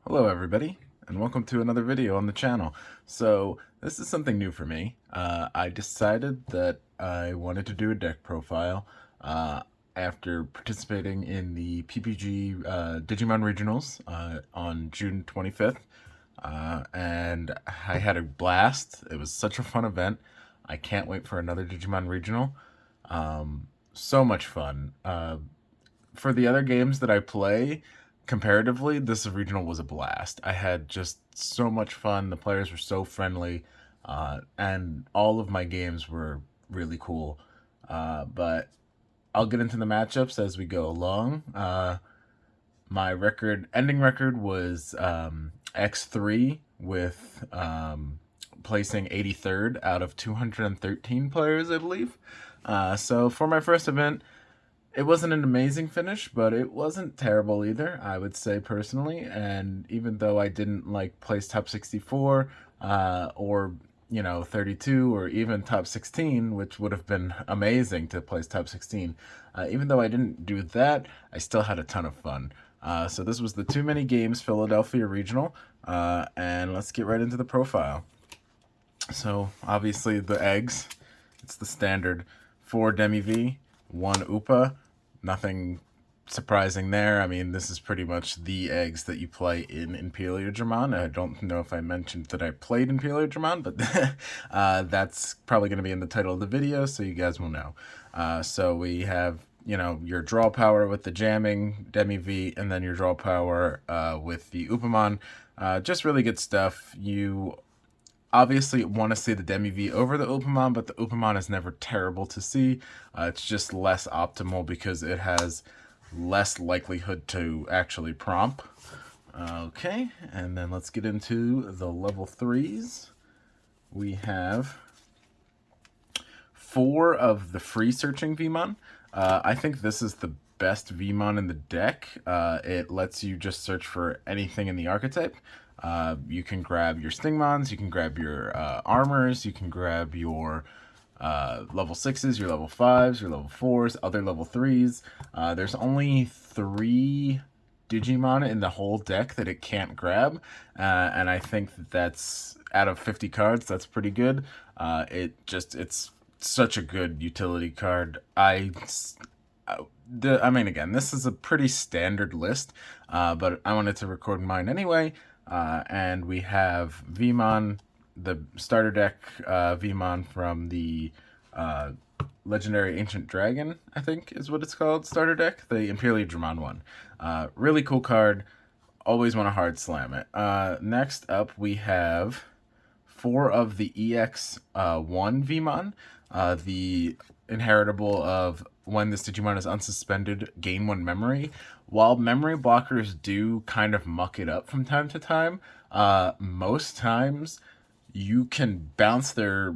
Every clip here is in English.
Hello everybody, and welcome to another video on the channel. So, this is something new for me. I decided that I wanted to do a deck profile after participating in the PPG Digimon Regionals on June 25th. And I had a blast. It was such a fun event. I can't wait for another Digimon Regional. So much fun. For the other games that I play, comparatively, this regional was a blast. I had just so much fun. The players were so friendly, and all of my games were really cool. But I'll get into the matchups as we go along. My ending record was X3 with placing 83rd out of 213 players, I believe. So for my first event, it wasn't an amazing finish, but it wasn't terrible either, I would say personally. And even though I didn't place top 64 or 32 or even top 16, which would have been amazing to place top 16, even though I didn't do that, I still had a ton of fun. So this was the Too Many Games Philadelphia Regional, and let's get right into the profile. So obviously the eggs, it's the standard 4 Demi-V, 1 Upa, nothing surprising there. I mean, this is pretty much the eggs that you play in Imperialdramon. I don't know if I mentioned that I played Imperialdramon, but that's probably going to be in the title of the video, so you guys will know. So we have, your draw power with the jamming Demi-V, and then your draw power with the Upamon. Just really good stuff. You obviously want to see the Demi-V over the Upamon, but the Upamon is never terrible to see. It's just less optimal because it has less likelihood to actually prompt. Okay, and then let's get into the level 3s. We have 4 of the free searching Vmon. I think this is the best Vmon in the deck. It lets you just search for anything in the archetype. You can grab your Stingmons, you can grab your armors, you can grab your level 6s, your level 5s, your level 4s, other level 3s. There's only 3 Digimon in the whole deck that it can't grab, and I think that's, out of 50 cards, that's pretty good. It's such a good utility card. I mean, again, this is a pretty standard list, but I wanted to record mine anyway. And we have Vmon, the starter deck Vmon from the Legendary Ancient Dragon, I think is what it's called, starter deck, the Imperialdramon one. Really cool card. Always want to hard slam it. Next up, we have 4 of the EX1 Vmon, the inheritable of when this Digimon is unsuspended, gain 1 memory. While memory blockers do kind of muck it up from time to time, most times you can bounce their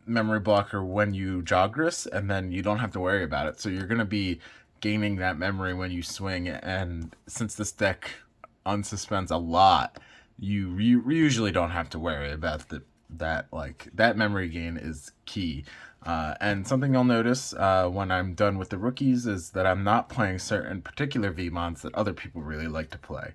memory blocker when you Jogress, and then you don't have to worry about it. So you're going to be gaining that memory when you swing, and since this deck unsuspends a lot, you usually don't have to worry about that memory gain is key. And something you'll notice when I'm done with the rookies is that I'm not playing certain particular Vmons that other people really like to play.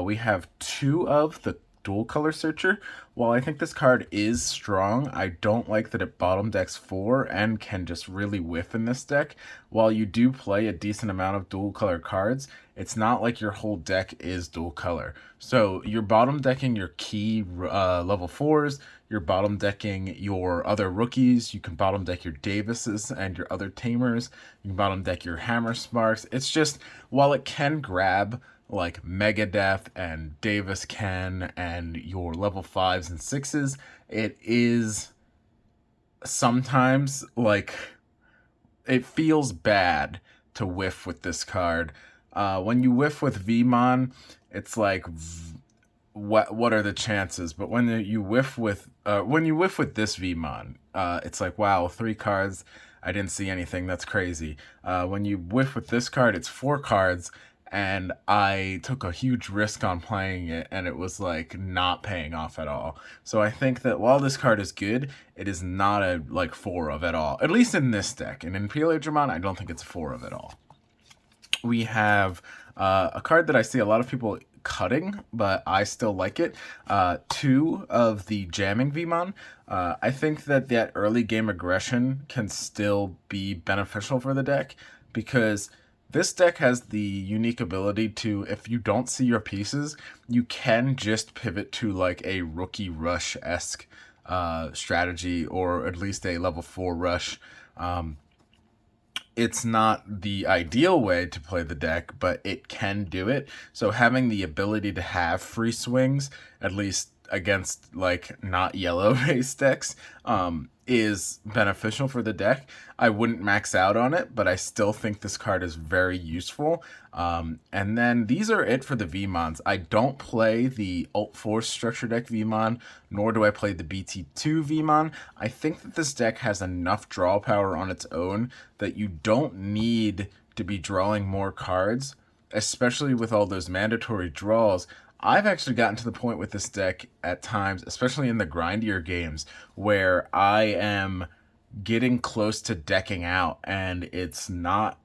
We have 2 of the Dual Color Searcher. While I think this card is strong, I don't like that it bottom decks 4 and can just really whiff in this deck. While you do play a decent amount of dual color cards, it's not like your whole deck is dual color. So you're bottom decking your key level 4s, you're bottom decking your other rookies, you can bottom deck your Davises and your other Tamers, you can bottom deck your Hammer Sparks. It's just, while it can grab like Megadeath and Davis Ken and your level 5s and 6s, it is sometimes it feels bad to whiff with this card. When you whiff with Vmon, it's like, what are the chances? But when you whiff with this Vmon, it's like, wow, 3 cards, I didn't see anything, that's crazy. When you whiff with this card, it's 4 cards, and I took a huge risk on playing it, and it was not paying off at all. So I think that while this card is good, it is not a 4 of at all, at least in this deck. And in Imperialdramon, I don't think it's 4 of at all. We have a card that I see a lot of people cutting, but I still like it. 2 of the jamming Vmon. I think that early game aggression can still be beneficial for the deck, because this deck has the unique ability to, if you don't see your pieces, you can just pivot to like a Rookie Rush-esque strategy, or at least a level 4 rush. It's not the ideal way to play the deck, but it can do it. So having the ability to have free swings, at least against like not yellow based decks, is beneficial for the deck. I wouldn't max out on it, but I still think this card is very useful. And then these are it for the Vmons. I don't play the Alt Force Structure Deck Vmon, nor do I play the BT2 Vmon. I think that this deck has enough draw power on its own that you don't need to be drawing more cards, especially with all those mandatory draws. I've actually gotten to the point with this deck at times, especially in the grindier games, where I am getting close to decking out, and it's not...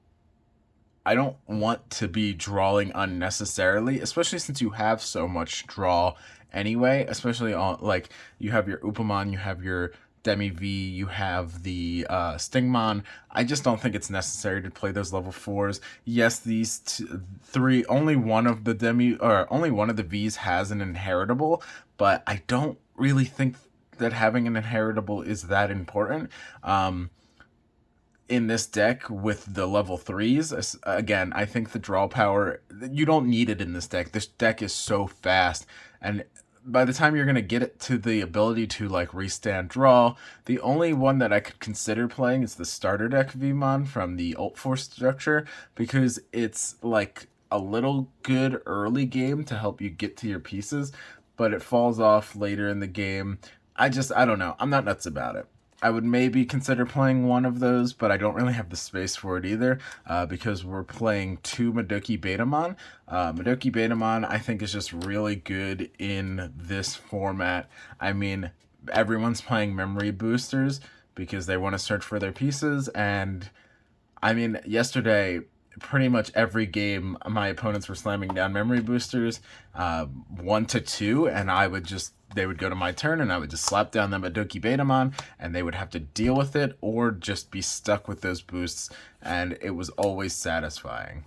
I don't want to be drawing unnecessarily, especially since you have so much draw anyway, especially on, like, you have your Upamon, you have your Demi V, you have the Stingmon. I just don't think it's necessary to play those level 4s. Yes, these 3, only one of the Vs has an inheritable, but I don't really think that having an inheritable is that important. In this deck with the level 3s, again, I think the draw power, you don't need it in this deck. This deck is so fast, and by the time you're going to get it to the ability to like restand draw, the only one that I could consider playing is the starter deck Vmon from the Alt Force structure, because it's like a little good early game to help you get to your pieces, but it falls off later in the game. I don't know. I'm not nuts about it. I would maybe consider playing one of those, but I don't really have the space for it either, because we're playing 2 Madoki Betamon. Madoki Betamon, I think, is just really good in this format. I mean, everyone's playing memory boosters because they want to search for their pieces, and I mean, yesterday, pretty much every game, my opponents were slamming down memory boosters, 1 to 2, and they would go to my turn, and I would just slap down them Madoki Betamon, and they would have to deal with it, or just be stuck with those boosts, and it was always satisfying.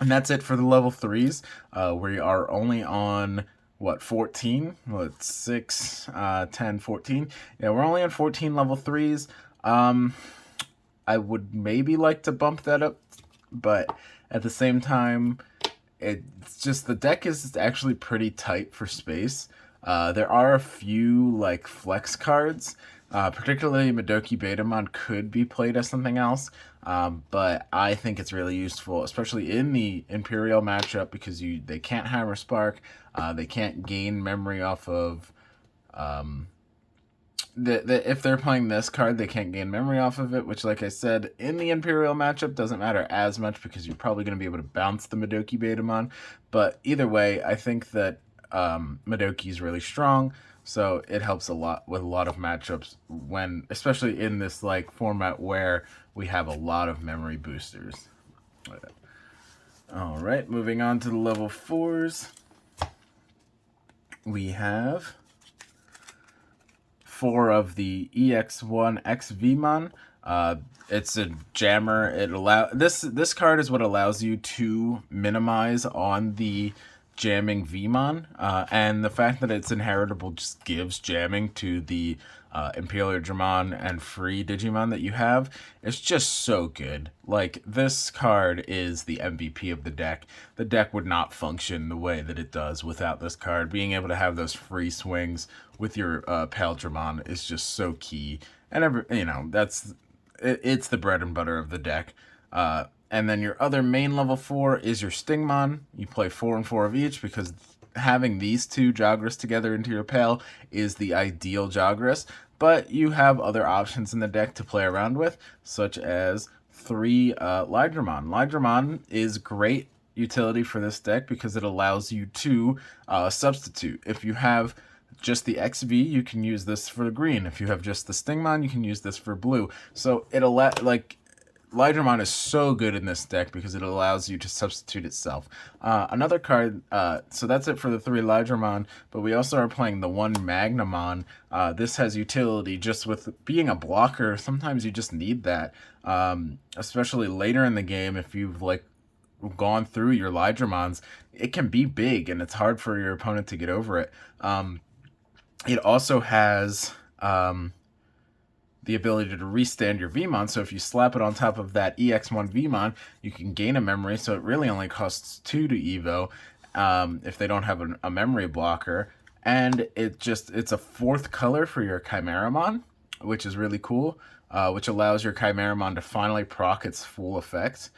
And that's it for the level 3s. We are only on, 14? 6, 10, 14? Yeah, we're only on 14 level 3s. I would maybe like to bump that up, but at the same time, it's just the deck is actually pretty tight for space. There are a few like flex cards, particularly Madoki Betamon could be played as something else, but I think it's really useful, especially in the Imperial matchup, because they can't Hammer Spark, they can't gain memory off of... if they're playing this card, they can't gain memory off of it, which, like I said, in the Imperial matchup doesn't matter as much, because you're probably going to be able to bounce the Madoki Betamon. But either way, I think that Madoki is really strong, so it helps a lot with a lot of matchups, especially in this like format where we have a lot of memory boosters. All right, moving on to the level 4s. We have 4 of the EX1X Vmon. It's a jammer. This card is what allows you to minimize on the jamming Vmon, and the fact that it's inheritable just gives jamming to the Imperialdramon and free Digimon that you have. It's just so good. Like, this card is the MVP of the deck. The deck would not function the way that it does without this card. Being able to have those free swings with your Imperialdramon is just so key. And it's the bread and butter of the deck. And then your other main level 4 is your Stingmon. You play 4 and 4 of each, because having these 2 Jagras together into your Pale is the ideal Jagras. But you have other options in the deck to play around with, such as 3 Lydramon. Lydramon is great utility for this deck because it allows you to substitute. If you have just the XV, you can use this for green. If you have just the Stingmon, you can use this for blue. So Lydramon is so good in this deck because it allows you to substitute itself. Another card, so that's it for the 3 Lydramon, but we also are playing the 1 Magnamon. This has utility just with being a blocker. Sometimes you just need that, especially later in the game if you've like gone through your Lydramons. It can be big and it's hard for your opponent to get over it. It also has the ability to restand your Vmon, so if you slap it on top of that EX1 Vmon, you can gain a memory, so it really only costs 2 to Evo if they don't have a memory blocker. And it's a 4th color for your Chimeramon, which is really cool, which allows your Chimeramon to finally proc its full effect.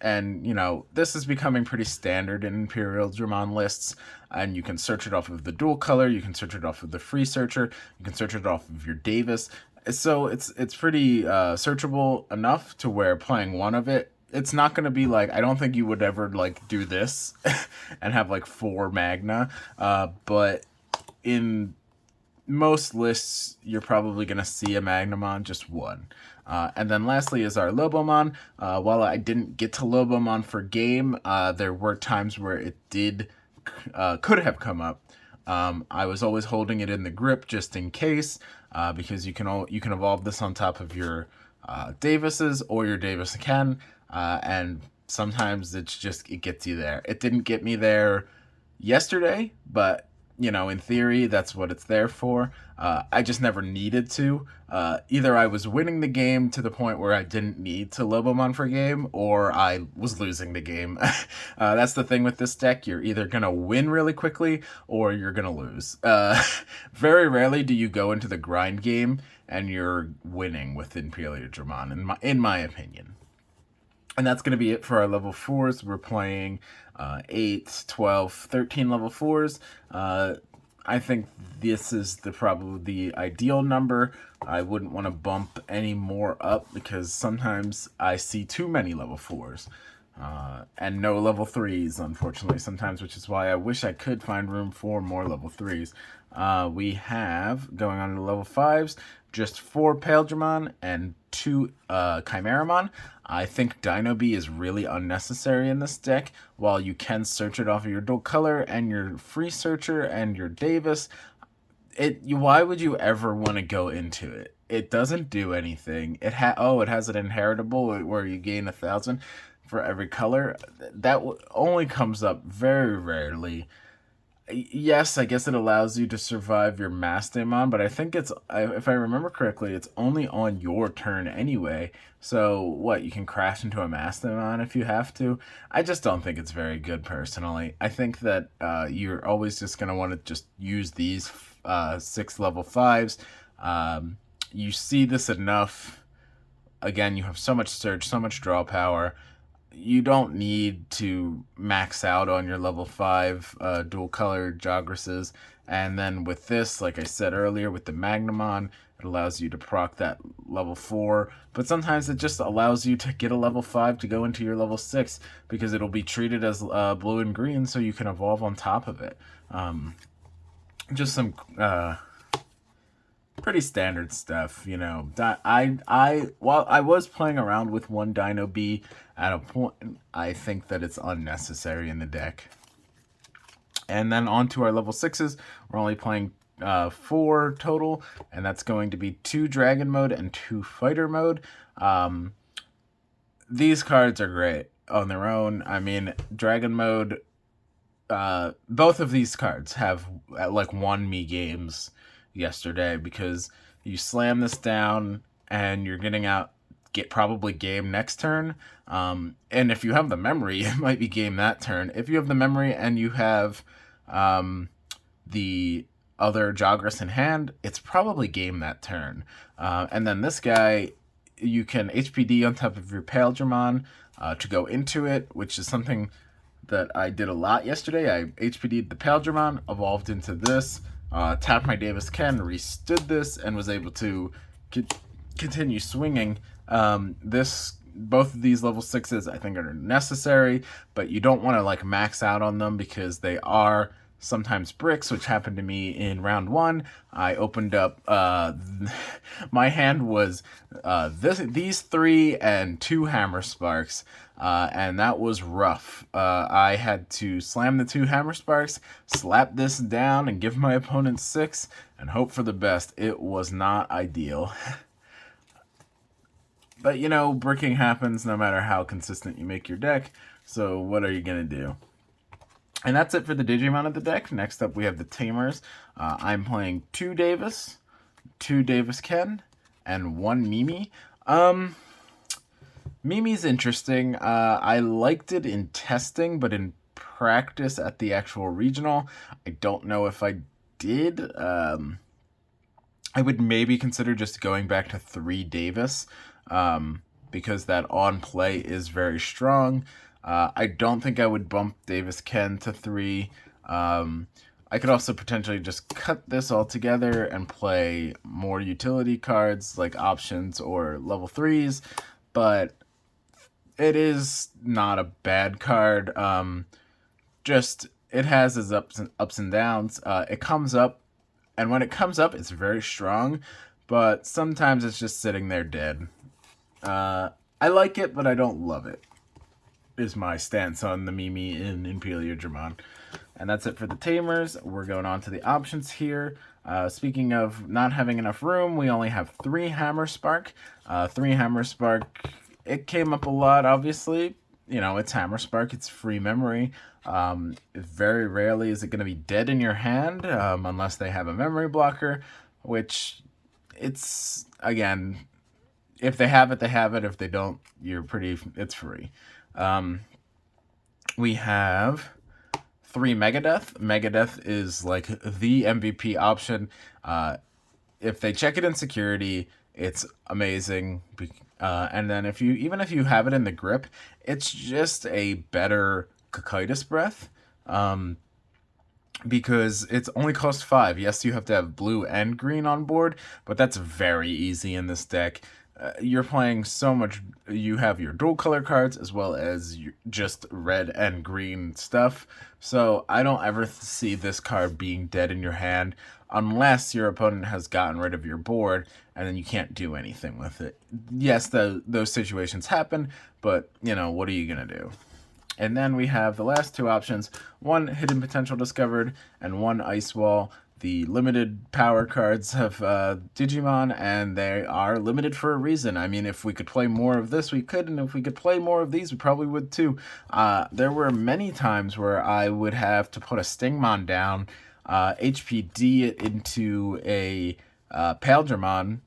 And, you know, this is becoming pretty standard in Imperialdramon lists, and you can search it off of the dual color, you can search it off of the free searcher, you can search it off of your Davis. So it's pretty searchable enough to where playing one of it, it's not going to be like, I don't think you would ever, like, do this and have, like, 4 Magna, but in most lists, you're probably going to see a Magnamon, just one. And then lastly is our Lobomon. While I didn't get to Lobomon for game, there were times where it could have come up. I was always holding it in the grip just in case, because you can evolve this on top of your Davises or your Davis Ken, and sometimes it gets you there. It didn't get me there yesterday, but you know, in theory, that's what it's there for. I just never needed to. Either I was winning the game to the point where I didn't need to Lobomon for game, or I was losing the game. That's the thing with this deck. You're either going to win really quickly, or you're going to lose. Very rarely do you go into the grind game and you're winning with Imperialdramon, in my opinion. And that's going to be it for our level 4s. We're playing 8, 12, 13 level 4s. I think this is probably the ideal number. I wouldn't want to bump any more up because sometimes I see too many level 4s. And no level 3s, unfortunately, sometimes, which is why I wish I could find room for more level 3s. We have, going on to level 5s, just 4 Imperialdramon and 2 Chimeramon. I think Dino Bee is really unnecessary in this deck. While you can search it off of your dual color and your free searcher and your Davis, why would you ever want to go into it? It doesn't do anything. It has an inheritable where you gain 1,000 for every color. That only comes up very rarely. Yes, I guess it allows you to survive your Magnamon, but I think if I remember correctly, it's only on your turn anyway. So, what, you can crash into a Magnamon if you have to? I just don't think it's very good, personally. I think that you're always just going to want to just use these 6 level 5s. You see this enough. Again, you have so much surge, so much draw power. You don't need to max out on your level 5 dual color Jogresses. And then with this, like I said earlier, with the Magnamon, it allows you to proc that level 4. But sometimes it just allows you to get a level 5 to go into your level 6 because it'll be treated as blue and green, so you can evolve on top of it. Just some pretty standard stuff, you know. While I was playing around with 1 Dino Bee at a point, I think that it's unnecessary in the deck. And then on to our level 6s. We're only playing 4 total, and that's going to be 2 Dragon Mode and 2 Fighter Mode. These cards are great on their own. I mean, Dragon Mode, both of these cards have like won me games yesterday because you slam this down and you're getting out probably game next turn, and if you have the memory, it might be game that turn. If you have the memory and you have the other Jogress in hand, it's probably game that turn. And then this guy, you can HPD on top of your Imperialdramon to go into it, which is something that I did a lot yesterday. I HPD'd the Imperialdramon, evolved into this, tapped my Davis Ken, restood this, and was able to continue swinging. Both of these level 6s I think are necessary, but you don't want to like max out on them because they are sometimes bricks, which happened to me in round 1. I opened up, my hand was these 3 and 2 Hammer Sparks, and that was rough. I had to slam the 2 Hammer Sparks, slap this down, and give my opponent 6, and hope for the best. It was not ideal. But, you know, bricking happens no matter how consistent you make your deck, so what are you going to do? And that's it for the Digimon of the deck. Next up, we have the Tamers. I'm playing 2 Davis, 2 Davis Ken, and 1 Mimi. Mimi's interesting. I liked it in testing, but in practice at the actual regional, I don't know if I did. I would maybe consider just going back to 3 Davis, because that on play is very strong. I don't think I would bump Davis Ken to 3. I could also potentially just cut this all together and play more utility cards like options or level 3s, but it is not a bad card. Just, it has its ups and downs. It comes up, and when it comes up, it's very strong, but sometimes it's just sitting there dead. I like it, but I don't love it, is my stance on the Mimi in Imperialdramon. And that's it for the Tamers. We're going on to the options here. Speaking of not having enough room, we only have 3 Hammer Spark. 3 Hammer Spark, it came up a lot, obviously. You know, it's Hammer Spark, it's free memory. Very rarely is it going to be dead in your hand, unless they have a memory blocker, which it's, again, if they have it, they have it. If they don't, it's free. We have 3 Megadeath. Megadeath is like the MVP option. If they check it in security, it's amazing. And then even if you have it in the grip, it's just a better Cocytus Breath. Because it's only cost 5. Yes, you have to have blue and green on board, but that's very easy in this deck. You're playing so much. You have your dual color cards as well as just red and green stuff. So I don't ever see this card being dead in your hand unless your opponent has gotten rid of your board and then you can't do anything with it. Yes, those situations happen, but, you know, what are you going to do? And then we have the last 2 options, 1 Hidden Potential Discovered and 1 Ice Wall. The limited power cards of Digimon, and they are limited for a reason. I mean, if we could play more of this, we could, and if we could play more of these, we probably would too. There were many times where I would have to put a Stingmon down, HPD it into a Imperialdramon,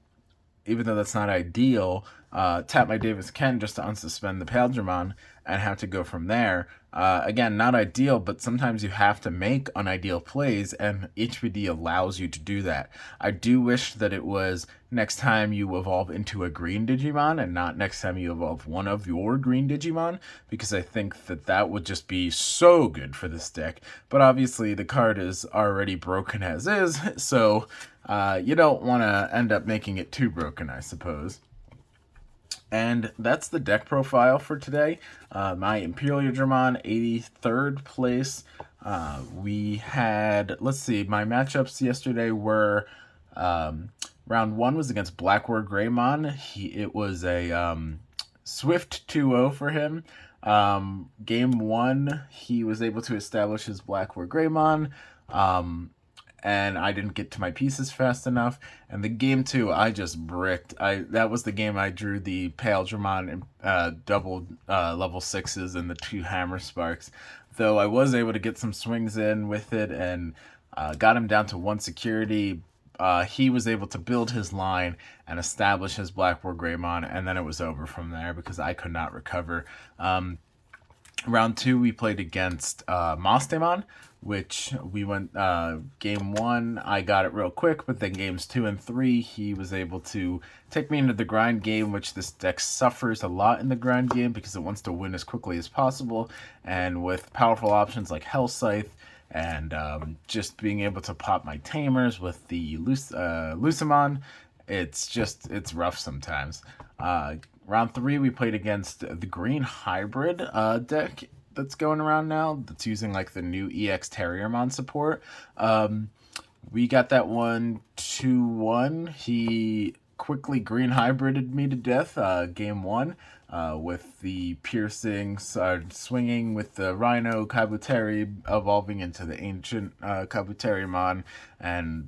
even though that's not ideal, tap my Davis Ken just to unsuspend the Imperialdramon and have to go from there. Again, not ideal, but sometimes you have to make unideal plays, and HPD allows you to do that. I do wish that it was next time you evolve into a green Digimon and not next time you evolve one of your green Digimon, because I think that would just be so good for this deck. But obviously the card is already broken as is, so you don't want to end up making it too broken, I suppose. And that's the deck profile for today. My Imperialdramon, 83rd place. We had, let's see, my matchups yesterday were, round 1 was against Blackward Greymon. It was a swift 2-0 for him. Game 1, he was able to establish his Blackward Greymon. And I didn't get to my pieces fast enough. And the game 2, I just bricked. That was the game I drew the Imperialdramon double level 6s and the 2 Hammer Sparks. Though I was able to get some swings in with it and got him down to 1 security. He was able to build his line and establish his Blackward Greymon, and then it was over from there because I could not recover. Round 2, we played against Magnamon, which we went game 1, I got it real quick, but then games 2 and 3, he was able to take me into the grind game, which this deck suffers a lot in the grind game because it wants to win as quickly as possible, and with powerful options like Hell Scythe and just being able to pop my Tamers with the Lucamon, it's rough sometimes. Round 3, we played against the green hybrid deck. that's going around now that's using like the new EX Terriermon support. We got that one 2-1. He quickly green hybrided me to death game 1 with the piercing, swinging with the Rhino Kabuteri evolving into the ancient Kabuterimon, and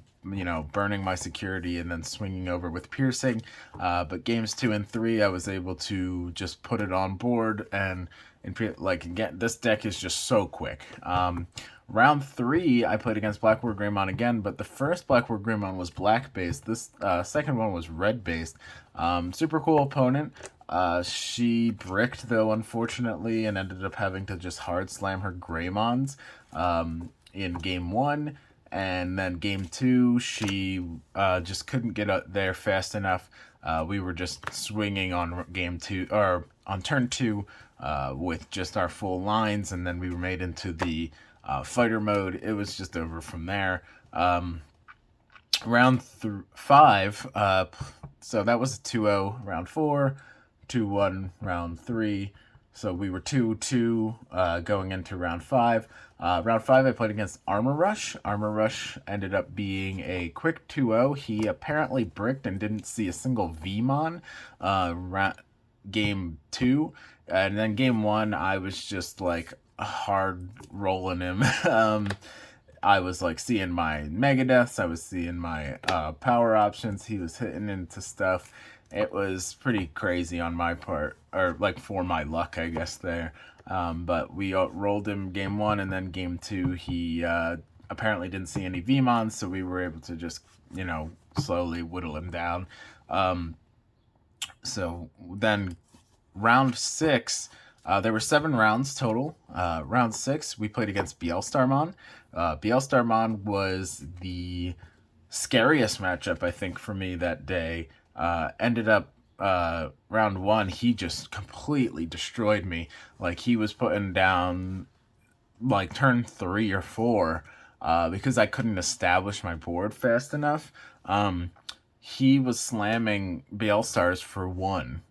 burning my security and then swinging over with piercing. But games 2 and 3, I was able to just put it on board, and again, this deck is just so quick. Round 3, I played against Blackboard Greymon again, but the first Blackboard Greymon was black-based. This second one was red-based. Super cool opponent. She bricked, though, unfortunately, and ended up having to just hard slam her Greymons in game 1. And then game 2, she just couldn't get up there fast enough. We were just swinging on game 2, or on turn 2, with just our full lines, and then we were made into the fighter mode. It was just over from there. Round 5, so that was a 2-0 round 4, 2-1 round 3. So we were 2-2 going into round 5. Round 5, I played against Armor Rush. Armor Rush ended up being a quick 2-0. He apparently bricked and didn't see a single VMon game 2. And then game 1, I was just like hard rolling him. I was like seeing my Megadeaths. I was seeing my power options. He was hitting into stuff. It was pretty crazy on my part, or like for my luck, I guess, there. But we rolled him game 1, and then game 2, he apparently didn't see any VMons, so we were able to just, slowly whittle him down. So then round 6, there were 7 rounds total. Round 6, we played against Bielstarmon. Bielstarmon was the scariest matchup, I think, for me that day. Ended up round 1, he just completely destroyed me. Like, he was putting down like turn 3 or 4 because I couldn't establish my board fast enough. He was slamming Bielstars for 1.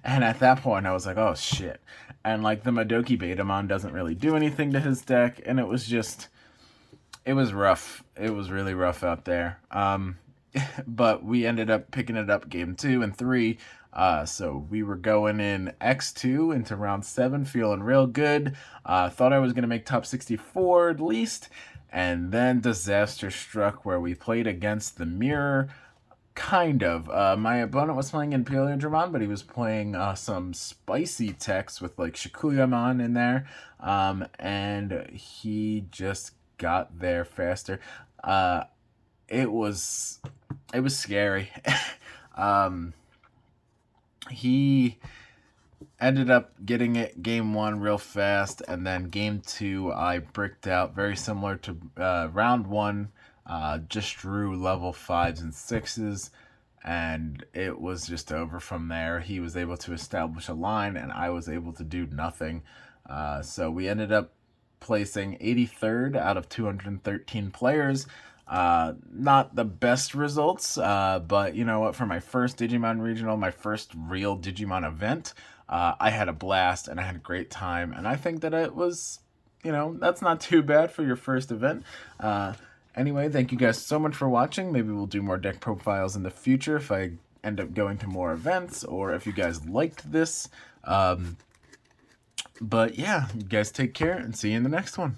And at that point, I was like, oh, shit. And, like, the Madoki Betamon doesn't really do anything to his deck, and it was just... It was rough. It was really rough out there. But we ended up picking it up game 2 and 3. So we were going in X2 into round 7, feeling real good. Thought I was going to make top 64 at least. And then disaster struck where we played against the mirror. Kind of. My opponent was playing Imperialdramon, but he was playing some spicy techs with like Shikuyamon in there. And he just got there faster. It was scary. He ended up getting it game 1 real fast, and then game 2 I bricked out, very similar to round 1. Just drew level 5s and 6s, and it was just over from there. He was able to establish a line, and I was able to do nothing. So we ended up placing 83rd out of 213 players. Not the best results, but you know what, for my first Digimon Regional, my first real Digimon event, I had a blast and I had a great time, and I think that it was, that's not too bad for your first event. Anyway, thank you guys so much for watching. Maybe we'll do more deck profiles in the future if I end up going to more events, or if you guys liked this. But yeah, you guys take care and see you in the next one.